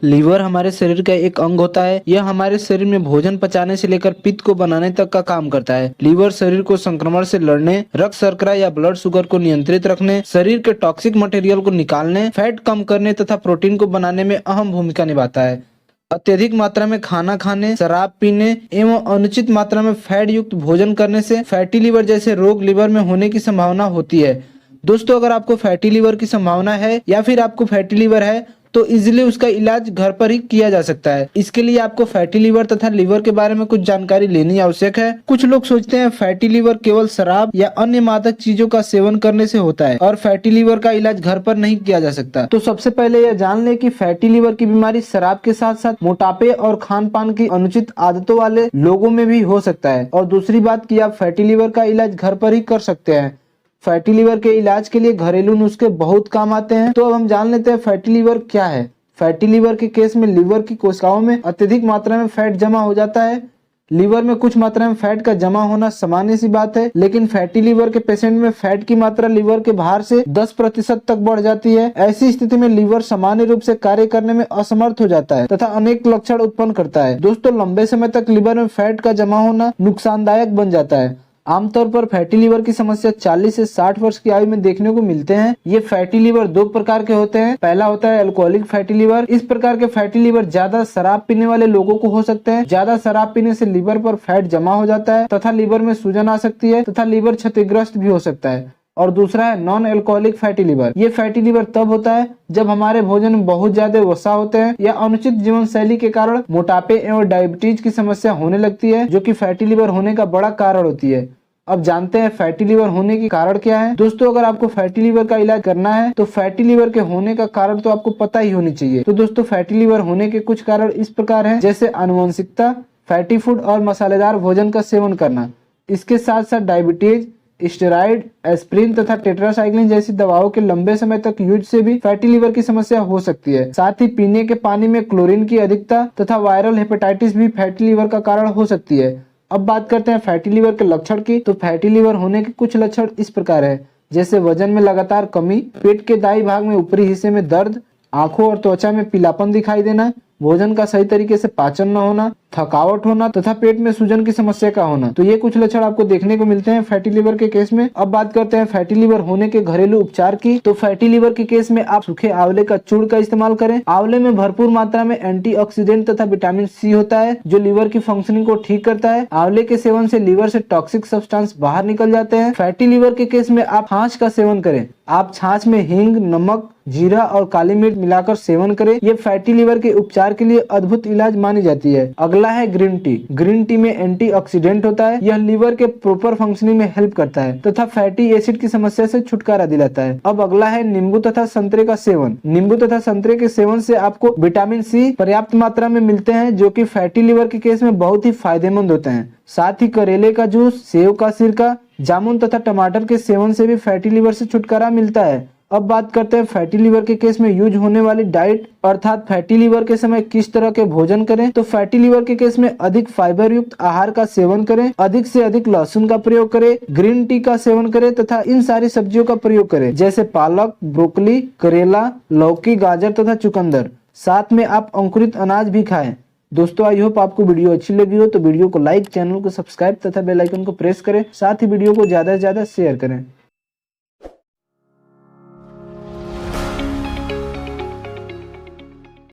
Liver हमारे शरीर का एक अंग होता है। यह हमारे शरीर में भोजन पचाने से लेकर पित्त को बनाने तक का काम करता है। लीवर शरीर को संक्रमण से लड़ने, रक्त शर्करा या ब्लड शुगर को नियंत्रित रखने, शरीर के टॉक्सिक मटेरियल को निकालने, फैट कम करने तथा प्रोटीन को बनाने में अहम भूमिका निभाता है। अत्यधिक मात्रा में खाना खाने, शराब पीने एवं अनुचित मात्रा में फैट युक्त भोजन करने से फैटी लीवर जैसे रोग लीवर में होने की संभावना होती है। दोस्तों, अगर आपको फैटी लीवर की संभावना है या फिर आपको फैटी लीवर है तो इजीली उसका इलाज घर पर ही किया जा सकता है। इसके लिए आपको फैटी लीवर तथा लीवर के बारे में कुछ जानकारी लेनी आवश्यक है। कुछ लोग सोचते हैं फैटी लीवर केवल शराब या अन्य मादक चीजों का सेवन करने से होता है और फैटी लीवर का इलाज घर पर नहीं किया जा सकता। तो सबसे पहले यह जान ले कि फैटी लीवर की बीमारी शराब के साथ साथ मोटापे और खान पान की अनुचित आदतों वाले लोगों में भी हो सकता है। और दूसरी बात कि आप फैटी लीवर का इलाज घर पर ही कर सकते हैं। फैटी लीवर के इलाज के लिए घरेलू नुस्खे बहुत काम आते हैं। तो अब हम जान लेते हैं फैटी लीवर क्या है। फैटी लीवर के केस में लीवर की कोशिकाओं में अत्यधिक मात्रा में फैट जमा हो जाता है। लीवर में कुछ मात्रा में फैट का जमा होना सामान्य सी बात है, लेकिन फैटी लीवर के पेशेंट में फैट की मात्रा लीवर के बाहर से 10% तक बढ़ जाती है। ऐसी स्थिति में लीवर सामान्य रूप से कार्य करने में असमर्थ हो जाता है तथा अनेक लक्षण उत्पन्न करता है। दोस्तों, लंबे समय तक लीवर में फैट का जमा होना नुकसानदायक बन जाता है। आमतौर पर फैटी लीवर की समस्या 40 से 60 वर्ष की आयु में देखने को मिलते हैं। ये फैटी लीवर दो प्रकार के होते हैं। पहला होता है अल्कोहलिक फैटी लीवर। इस प्रकार के फैटी लीवर ज्यादा शराब पीने वाले लोगों को हो सकते हैं। ज्यादा शराब पीने से लीवर पर फैट जमा हो जाता है तथा लीवर में सूजन आ सकती है तथा लीवर क्षतिग्रस्त भी हो सकता है। और दूसरा है नॉन अल्कोहलिक फैटी लीवर। ये फैटी लीवर तब होता है जब हमारे भोजन में बहुत ज्यादा वसा होते हैं या अनुचित जीवन शैली के कारण मोटापे एवं डायबिटीज की समस्या होने लगती है, जो कि फैटी लीवर होने का बड़ा कारण होती है। अब जानते हैं फैटी लीवर होने के कारण क्या है। दोस्तों, अगर आपको फैटी लीवर का इलाज करना है तो फैटी लीवर के होने का कारण तो आपको पता ही होनी चाहिए। तो दोस्तों, फैटी लीवर होने के कुछ कारण इस प्रकार हैं, जैसे आनुवंशिकता, फैटी फूड और मसालेदार भोजन का सेवन करना। इसके साथ साथ डायबिटीज, स्टेरॉइड, एस्प्रिन तथा टेट्रासाइक्लिन जैसी दवाओं के लंबे समय तक यूज से भी फैटी लीवर की समस्या हो सकती है। साथ ही पीने के पानी में क्लोरीन की अधिकता तथा वायरल हेपेटाइटिस भी फैटी लीवर का कारण हो सकती है। अब बात करते हैं फैटी लीवर के लक्षण की। तो फैटी लीवर होने के कुछ लक्षण इस प्रकार है, जैसे वजन में लगातार कमी, पेट के दाईं भाग में ऊपरी हिस्से में दर्द, आंखों और त्वचा में पीलापन दिखाई देना, भोजन का सही तरीके से पाचन न होना, थकावट होना तथा पेट में सूजन की समस्या का होना। तो ये कुछ लक्षण आपको देखने को मिलते हैं फैटी लीवर के केस में। अब बात करते हैं फैटी लीवर होने के घरेलू उपचार की। तो फैटी लीवर के केस में आप सूखे आंवले का चूर्ण का इस्तेमाल करें। आंवले में भरपूर मात्रा में एंटीऑक्सीडेंट तथा विटामिन सी होता है, जो लीवर की फंक्शनिंग को ठीक करता है। आंवले के सेवन से लीवर से टॉक्सिक सब्सटेंस बाहर निकल जाते हैं। फैटी लीवर के केस में आप छाछ का सेवन करें। आप छाछ में हींग, नमक, जीरा और काली मिर्च मिलाकर सेवन करें। ये फैटी लीवर के उपचार के लिए अद्भुत इलाज मानी जाती है। अगला है ग्रीन टी। ग्रीन टी में एंटीऑक्सीडेंट होता है। यह लीवर के प्रॉपर फंक्शनिंग में हेल्प करता है तथा फैटी एसिड की समस्या से छुटकारा दिलाता है। अब अगला है नींबू तथा संतरे का सेवन। नींबू तथा संतरे के सेवन से आपको विटामिन सी पर्याप्त मात्रा में मिलते हैं, जो कि फैटी लीवर के केस में बहुत ही फायदेमंद होते हैं। साथ ही करेले का जूस, सेव का सिरका, जामुन तथा टमाटर के सेवन से भी फैटी लीवर से छुटकारा मिलता है। अब बात करते हैं फैटी लीवर के केस में यूज होने वाली डाइट, अर्थात फैटी लीवर के समय किस तरह के भोजन करें। तो फैटी लीवर के केस में अधिक फाइबर युक्त आहार का सेवन करें, अधिक से अधिक लहसुन का प्रयोग करें, ग्रीन टी का सेवन करें तथा इन सारी सब्जियों का प्रयोग करें, जैसे पालक, ब्रोकली, करेला, लौकी, गाजर तथा चुकंदर। साथ में आप अंकुरित अनाज भी खाएं। दोस्तों, आई होप आपको वीडियो अच्छी लगी हो तो वीडियो को लाइक, चैनल को सब्सक्राइब तथा बेल आइकन को प्रेस करें। साथ ही वीडियो को ज्यादा से ज्यादा शेयर करें।